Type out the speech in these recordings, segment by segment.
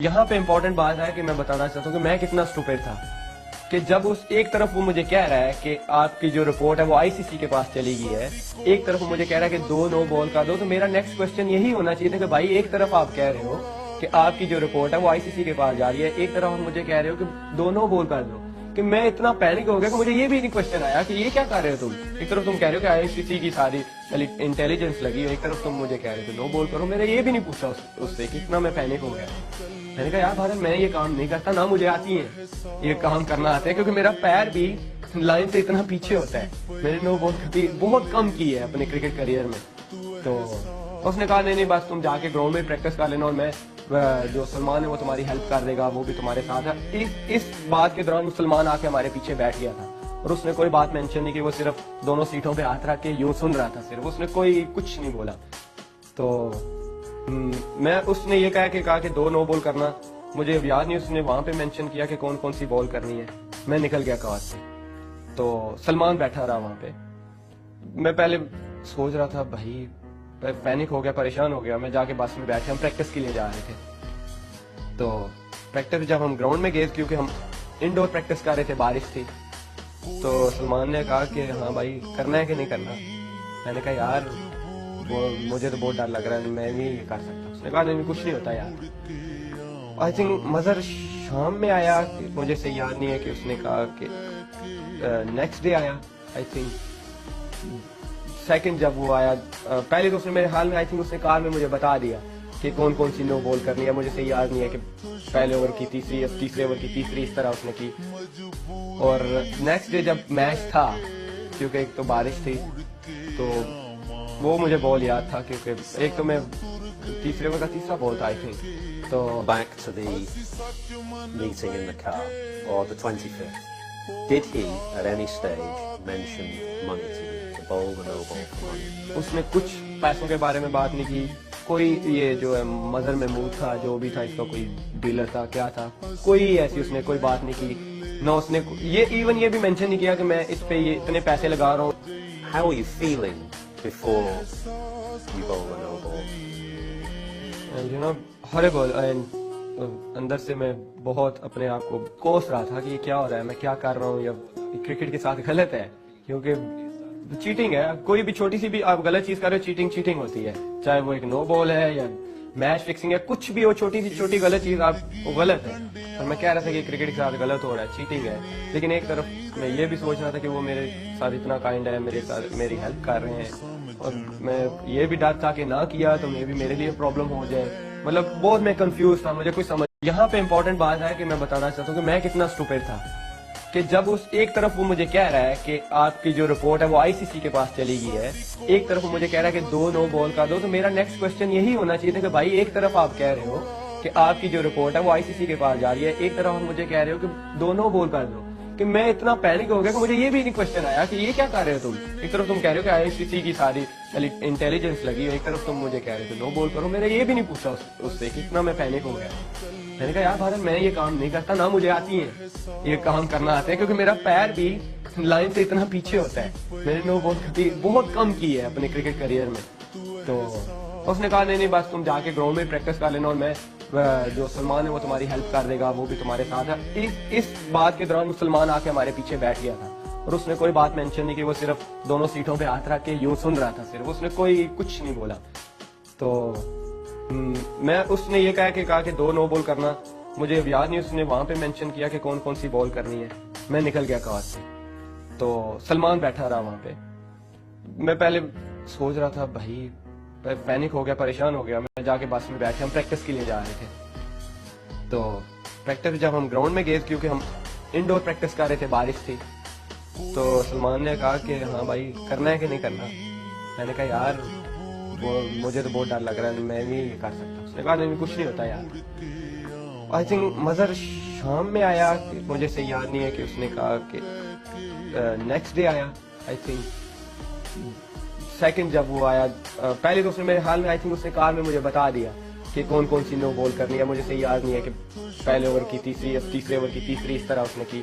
یہاں پہ امپورٹنٹ بات ہے کہ میں بتانا چاہتا ہوں کہ میں کتنا اسٹوپڈ تھا کہ جب اس ایک طرف وہ مجھے کہہ رہا ہے کہ آپ کی جو رپورٹ ہے وہ آئی سی سی کے پاس چلی گئی ہے، ایک طرف وہ مجھے کہہ رہا ہے کہ 2 نو بال کر دو، تو میرا نیکسٹ کوسچن یہی ہونا چاہیے تھا کہ بھائی ایک طرف آپ کہہ رہے ہو کہ آپ کی جو رپورٹ ہے وہ آئی سی سی کے پاس جا رہی ہے، ایک طرف آپ مجھے کہہ رہے ہو کہ 2 نو بال کر دو، کہ میں اتنا پینک ہو گیا کہ مجھے یہ بھی نہیں کوسچن آیا کہ یہ کیا کر رہے ہو تم. ایک طرف تم کہہ رہے ہو کہ آئی سی سی کی ساری انٹیلیجنس لگی ہے، ایک طرف تم مجھے کہہ رہے ہو کہ نو بال کرو. میں نے یہ بھی نہیں پوچھا اس سے کہ اتنا میں پینک ہو گیا. میں نے کہا یار بھارت میں یہ کام نہیں کرتا، نہ مجھے آتی ہیں یہ کام کرنا آتے ہیں، کیونکہ میرا پیر بھی لائن سے اتنا پیچھے ہوتا ہے. میں نے نو بال بہت کم کی ہے اپنے کرکٹ کریئر میں. تو اس نے کہا نہیں بس تم جا کے گراؤنڈ میں پریکٹس کر لینا، اور میں جو سلمان ہے وہ تمہاری ہیلپ کر دے گا، وہ بھی تمہارے ساتھ ہے. اس بات کے دوران سلمان آ کے ہمارے پیچھے بیٹھ گیا تھا اور اس نے کوئی بات مینشن نہیں کی، وہ صرف دونوں سیٹوں پہ ہاتھ رکھ کے یوں سن رہا تھا، صرف اس نے کوئی کچھ نہیں بولا. تو میں اس نے یہ کہا کہ 2 نو بال کرنا، مجھے اب یاد نہیں اس نے وہاں پہ مینشن کیا کہ کون کون سی بال کرنی ہے. میں نکل گیا کار سے، تو سلمان بیٹھا رہا وہاں پہ. میں پہلے سوچ رہا تھا بھائی پینک ہو گیا، پریشان ہو گیا. میں جا کے بس میں بیٹھے، ہم پریکٹس کے لیے جا رہے تھے. تو پریکٹس جب ہم گراؤنڈ میں گئے، کیونکہ ہم انڈور پریکٹس کر رہے تھے، بارش تھی، تو سلمان نے کہا کہ ہاں بھائی کرنا ہے کہ نہیں کرنا. میں نے کہا یار مجھے تو بہت ڈر لگ رہا ہے، میں نہیں کر سکتا. اس نے کہا نہیں کچھ نہیں ہوتا یار. آئی تھنک مظہر شام میں آیا، مجھے صحیح یاد نہیں ہے کہ اس نے کہا کہ نیکسٹ ڈے آیا. آئی تھنک سیکنڈ جب وہ آیا، پہلے تو اس نے میرے حال میں آئی تھنک اس نے کار میں مجھے بتا دیا کہ کون کون سی نو بال کرنی ہے. مجھے صحیح یاد نہیں ہے کہ پہلے اوور کی تیسری، تیسرے اوور کی تیسری، اس طرح اس نے کی. اور نیکسٹ ڈے جب میچ تھا، کیونکہ ایک تو بارش تھی، تو وہ مجھے بال یاد تھا، کیونکہ ایک تو میں تیسرے اوور کا تیسرا بال تھا آئی تھنک. تو Back to the meeting in the car, or the 25th, did he at any stage mention money to you, the bowl, the no bowl for money? اس نے کچھ پیسوں کے بارے میں بات نہیں کی. کوئی یہ جو ہے مظہر محمود تھا، جو بھی تھا، اس کا کوئی ڈیلر تھا، کیا تھا، کوئی ایسی اس نے کوئی بات نہیں کی. نہ اس نے یہ ایون یہ بھی مینشن نہیں کیا کہ میں اس پہ یہ اتنے پیسے لگا رہا ہوں. How were you feeling before you bowled the no ball? You know ہاربل، اینڈ اندر سے میں بہت اپنے آپ کو کوس رہا تھا کہ یہ کیا ہو رہا ہے، میں کیا کر رہا ہوں، یا کرکٹ کے ساتھ غلط ہے. کیونکہ چیٹنگ ہے، کوئی بھی چھوٹی سی بھی آپ غلط چیز کر رہے ہو، چیٹنگ ہوتی ہے. چاہے وہ ایک نو بال ہے یا میچ فکسنگ ہے، کچھ بھی ہو، چھوٹی سی چھوٹی غلط چیز آپ وہ غلط ہے. اور میں کہہ رہا تھا کہ کرکٹ کے ساتھ غلط ہو رہا ہے، چیٹنگ ہے. لیکن ایک طرف میں یہ بھی سوچ رہا تھا کہ وہ میرے ساتھ اتنا کائنڈ ہے، میرے ساتھ میری ہیلپ کر رہے ہیں، اور میں یہ بھی ڈر تھا کہ نہ کیا تو میں بھی میرے لیے پرابلم ہو جائے. مطلب بہت میں کنفیوز تھا، مجھے کوئی سمجھ. یہاں پہ امپورٹنٹ بات ہے کہ میں بتانا چاہتا ہوں کہ میں کتنا اسٹوپڈ تھا کہ جب اس ایک طرف وہ مجھے کہہ رہا ہے کہ آپ کی جو رپورٹ ہے وہ آئی سی سی کے پاس چلی گئی ہے، ایک طرف وہ مجھے کہہ رہا ہے کہ 2 نو بال کر دو، تو میرا نیکسٹ کوسچن یہی ہونا چاہیے تھا کہ بھائی ایک طرف آپ کہہ رہے ہو کہ آپ کی جو رپورٹ ہے وہ آئی سی سی کے پاس جا رہی ہے، ایک طرف آپ مجھے کہہ رہے ہو کہ 2 نو بال کر دو، کہ میں اتنا پینک ہو گیا کہ مجھے یہ بھی نہیں کوسچن آیا کہ یہ کیا کر رہے ہو تم. ایک طرف تم کہہ رہے ہو کہ آئی سی سی کی ساری انٹیلیجنس لگی ہے، ایک طرف تم مجھے کہہ رہے ہو کہ نو بال کرو. میں نے یہ بھی نہیں پوچھا اس سے کہ اتنا میں پینک ہو گیا. میں نے کہا یار بھارت میں یہ کام نہیں کرتا، نہ مجھے آتی ہیں یہ کام کرنا آتے ہیں، کیونکہ میرا پیر بھی لائن سے اتنا پیچھے ہوتا ہے. میں نے نو بال بہت کم کی ہے اپنے کرکٹ کریئر میں. تو اس نے کہا نہیں بس تم جا کے گراؤنڈ میں پریکٹس کر لینا، اور میں جو سلمان ہے وہ تمہاری ہیلپ کر دے گا، وہ بھی تمہارے ساتھ ہے. اس بات کے دوران سلمان آ کے ہمارے پیچھے بیٹھ گیا تھا اور اس نے کوئی بات مینشن نہیں کی، وہ صرف دونوں سیٹوں پہ ہاتھ رکھ کے یوں سن رہا تھا، صرف اس نے کوئی کچھ نہیں بولا. تو میں اس نے یہ کہا کہ 2 نو بال کرنا، مجھے اب یاد نہیں اس نے وہاں پہ مینشن کیا کہ کون کون سی بال کرنی ہے. میں نکل گیا کار سے، تو سلمان بیٹھا رہا وہاں پہ. میں پہلے سوچ رہا تھا بھائی پینک ہو گیا، پریشان ہو گیا. میں جا کے بس میں بیٹھے، ہم پریکٹس کے لیے جا رہے تھے. تو پریکٹس جب ہم گراؤنڈ میں گئے، کیونکہ ہم انڈور پریکٹس کر رہے تھے، بارش تھی، تو سلمان نے کہا کہ ہاں بھائی کرنا ہے کہ نہیں کرنا. میں نے کہا یار مجھے تو بہت ڈر لگ رہا ہے، میں نہیں کر سکتا. اس نے کہا نہیں کچھ نہیں ہوتا یار. آئی تھنک مظہر شام میں آیا، مجھے صحیح یاد نہیں ہے کہ اس نے کہا کہ نیکسٹ ڈے آیا. آئی تھنک سیکنڈ جب وہ آیا، پہلے تو اس نے میرے حال میں آئی تھنک اس نے کار میں مجھے بتا دیا کہ کون کون سی نو بال کرنی ہے. مجھے صحیح یاد نہیں ہے کہ پہلے اوور کی تیسری، تیسرے اوور کی تیسری، اس طرح اس نے کی.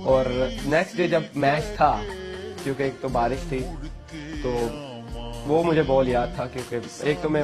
اور نیکسٹ ڈے جب میچ تھا، کیونکہ ایک تو بارش تھی، تو وہ مجھے بال یاد تھا، کیونکہ ایک تو میں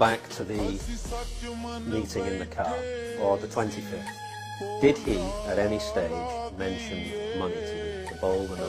back to the meeting in the car, or the 25th, did he at any stage mention money to you, the bowl, the no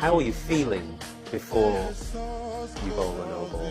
How are you feeling before you bowl the no ball?